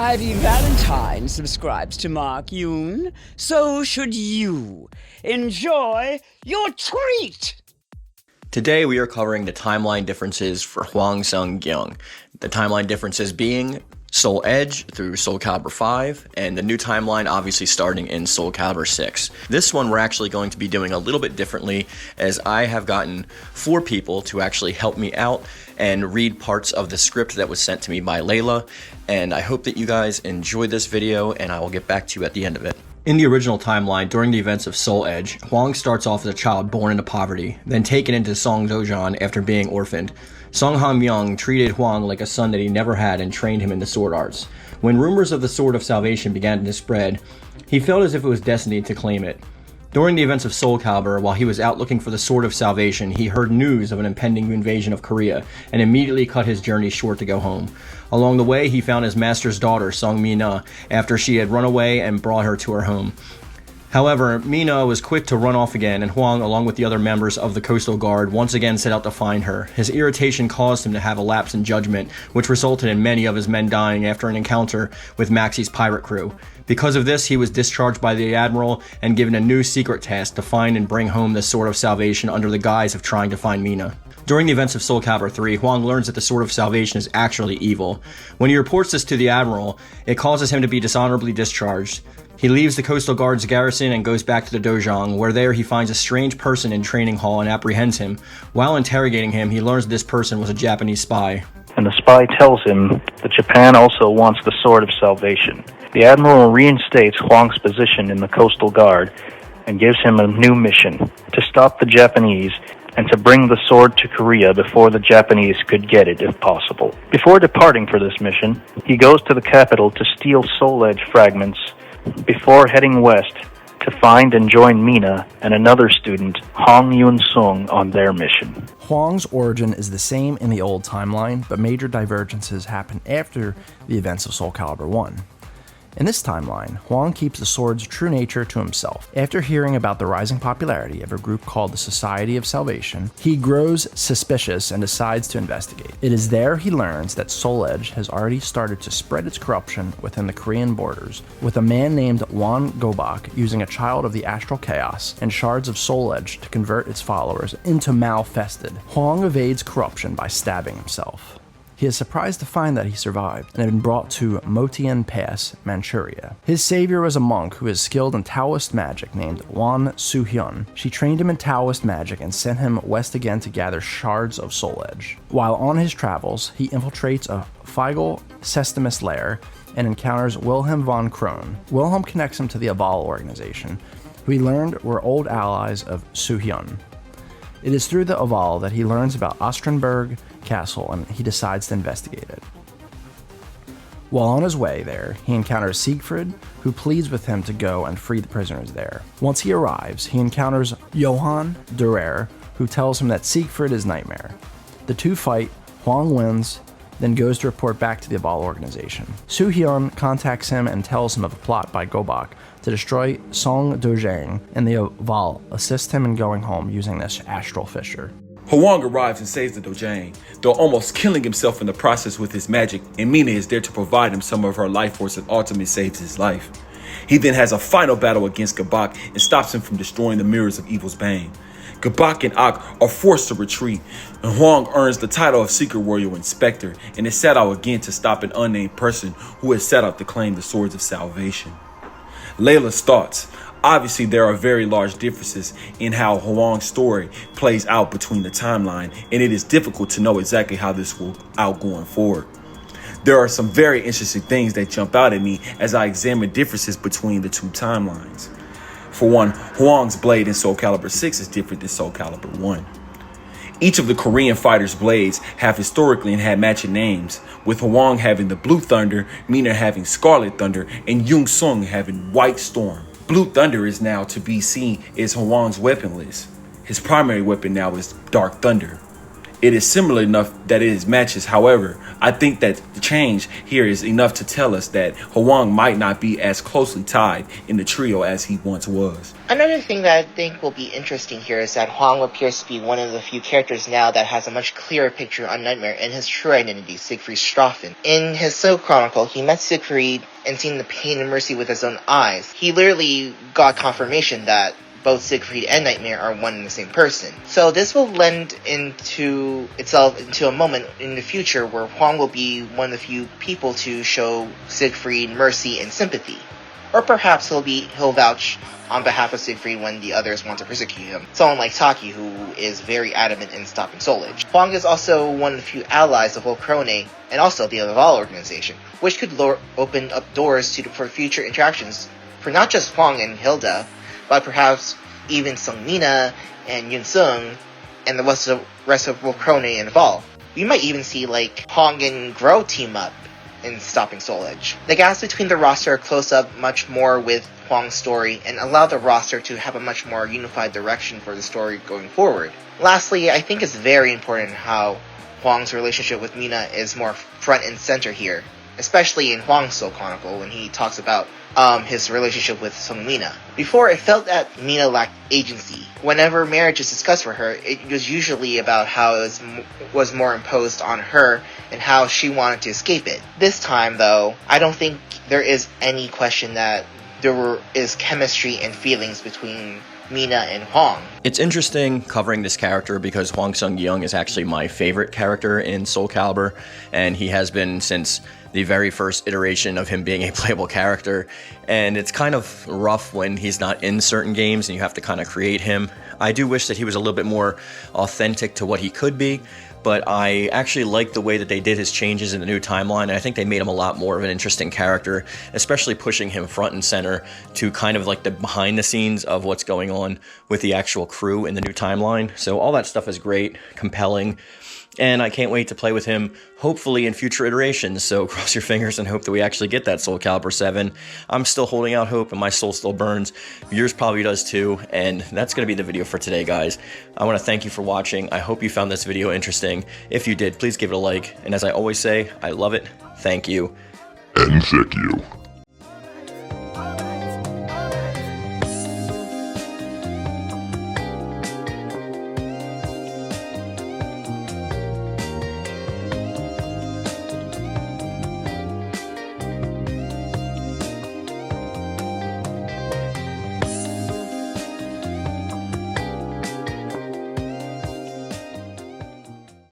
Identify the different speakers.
Speaker 1: Ivy Valentine subscribes to Mark Yoon. So should you. Enjoy your treat!
Speaker 2: Today we are covering the timeline differences for Hwang Seong Gyeong. The timeline differences being Soul Edge through Soul Calibur 5, and the new timeline obviously starting in Soul Calibur 6. This one we're actually going to be doing a little bit differently, as I have gotten 4 people to actually help me out and read parts of the script that was sent to me by Layla, and I hope that you guys enjoyed this video, and I will get back to you at the end of it. In the original timeline, during the events of Soul Edge, Hwang starts off as a child born into poverty, then taken into Songdojeon after being orphaned. Song-Han Myung treated Hwang like a son that he never had and trained him in the sword arts. When rumors of the Sword of Salvation began to spread, he felt as if it was destiny to claim it. During the events of Soul Calibur, while he was out looking for the Sword of Salvation, he heard news of an impending invasion of Korea and immediately cut his journey short to go home. Along the way, he found his master's daughter, Song Mina, after she had run away and brought her to her home. However, Mina was quick to run off again, and Hwang, along with the other members of the Coastal Guard, once again set out to find her. His irritation caused him to have a lapse in judgment, which resulted in many of his men dying after an encounter with Maxie's pirate crew. Because of this, he was discharged by the Admiral and given a new secret task to find and bring home the Sword of Salvation under the guise of trying to find Mina. During the events of Soul Calibur 3, Hwang learns that the Sword of Salvation is actually evil. When he reports this to the Admiral, it causes him to be dishonorably discharged. He leaves the Coastal Guard's garrison and goes back to the Dojang, where there he finds a strange person in training hall and apprehends him. While interrogating him, he learns this person was a Japanese spy.
Speaker 3: And the spy tells him that Japan also wants the Sword of Salvation. The Admiral reinstates Hwang's position in the Coastal Guard and gives him a new mission: to stop the Japanese and to bring the sword to Korea before the Japanese could get it, if possible. Before departing for this mission, he goes to the capital to steal Soul Edge fragments before heading west to find and join Mina and another student, Hong Yoon-sung, on their mission.
Speaker 4: Hwang's origin is the same in the old timeline, but major divergences happen after the events of Soul Calibur 1. In this timeline, Hwang keeps the sword's true nature to himself. After hearing about the rising popularity of a group called the Society of Salvation, he grows suspicious and decides to investigate. It is there he learns that Soul Edge has already started to spread its corruption within the Korean borders, with a man named Won Gobak using a child of the astral chaos and shards of Soul Edge to convert its followers into Malfested. Hwang evades corruption by stabbing himself. He is surprised to find that he survived and had been brought to Motian Pass, Manchuria. His savior was a monk who is skilled in Taoist magic named Wan Soo-hyun. She trained him in Taoist magic and sent him west again to gather shards of Soul Edge. While on his travels, he infiltrates a Feigl Sestimus lair and encounters Wilhelm von Krohn. Wilhelm connects him to the Aval organization, who he learned were old allies of Soo-hyun. It is through the Aval that he learns about Ostrenburg Castle and he decides to investigate it. While on his way there, he encounters Siegfried, who pleads with him to go and free the prisoners there. Once he arrives, he encounters Johann Durer, who tells him that Siegfried is Nightmare. The two fight, Hwang wins, then goes to report back to the Aval organization. Soo-hyun contacts him and tells him of a plot by Gobak to destroy Songdojeon, and the Aval assist him in going home using this astral fissure.
Speaker 5: Hwang arrives and saves the Dojang, though almost killing himself in the process with his magic, and Mina is there to provide him some of her life force and ultimately saves his life. He then has a final battle against Gabak and stops him from destroying the mirrors of Evil's Bane. Gabak and Ak are forced to retreat, and Hwang earns the title of Secret Warrior Inspector and is set out again to stop an unnamed person who has set out to claim the Swords of Salvation. Layla's thoughts. Obviously, there are very large differences in how Hwang's story plays out between the timeline, and it is difficult to know exactly how this will out going forward. There are some very interesting things that jump out at me as I examine differences between the two timelines. For one, Hwang's blade in Soul Calibur 6 is different than Soul Calibur 1. Each of the Korean fighters' blades have historically and had matching names, with Hwang having the Blue Thunder, Mina having Scarlet Thunder, and Yoon-sung having White Storm. Blue Thunder is now to be seen as Hwang's weapon list. His primary weapon now is Dark Thunder. It is similar enough that it is matches. However, I think that the change here is enough to tell us that Hwang might not be as closely tied in the trio as he once was.
Speaker 6: Another thing that I think will be interesting here is that Hwang appears to be one of the few characters now that has a much clearer picture on Nightmare and his true identity, Siegfried Straffen. In his Soul Chronicle, he met Siegfried and seen the pain and mercy with his own eyes. He literally got confirmation that both Siegfried and Nightmare are one and the same person. So this will lend into itself into a moment in the future where Hwang will be one of the few people to show Siegfried mercy and sympathy. Or perhaps he'll vouch on behalf of Siegfried when the others want to persecute him. Someone like Taki, who is very adamant in stopping Soul Edge. Hwang is also one of the few allies of Volcrone and also the Laval organization, which could open up doors for future interactions for not just Hwang and Hilda, but perhaps even Seungmina and Yoon-Sung and the rest of Volcrone involved. We might even see Hwang and Gro team up in stopping Soul Edge. The gaps between the roster close up much more with Hwang's story and allow the roster to have a much more unified direction for the story going forward. Lastly, I think it's very important how Hwang's relationship with Mina is more front and center here, especially in Hwang's Soul Chronicle when he talks about his relationship with Seungmina. Before, it felt that Mina lacked agency. Whenever marriage is discussed for her, it was usually about how it was more imposed on her and how she wanted to escape it. This time, though, I don't think there is any question that there is chemistry and feelings between Mina and Hwang.
Speaker 2: It's interesting covering this character because Hwang Seong Gyeong is actually my favorite character in Soul Calibur, and he has been since the very first iteration of him being a playable character, and it's kind of rough when he's not in certain games and you have to kind of create him. I do wish that he was a little bit more authentic to what he could be, but I actually like the way that they did his changes in the new timeline, and I think they made him a lot more of an interesting character, especially pushing him front and center to kind of like the behind the scenes of what's going on with the actual crew in the new timeline. So all that stuff is great, compelling, and I can't wait to play with him, hopefully in future iterations, so cross your fingers and hope that we actually get that Soul Calibur 7. I'm still holding out hope, and my soul still burns. Yours probably does too, and that's going to be the video for today, guys. I want to thank you for watching. I hope you found this video interesting. If you did, please give it a like, and as I always say, I love it, thank you,
Speaker 7: and thank you.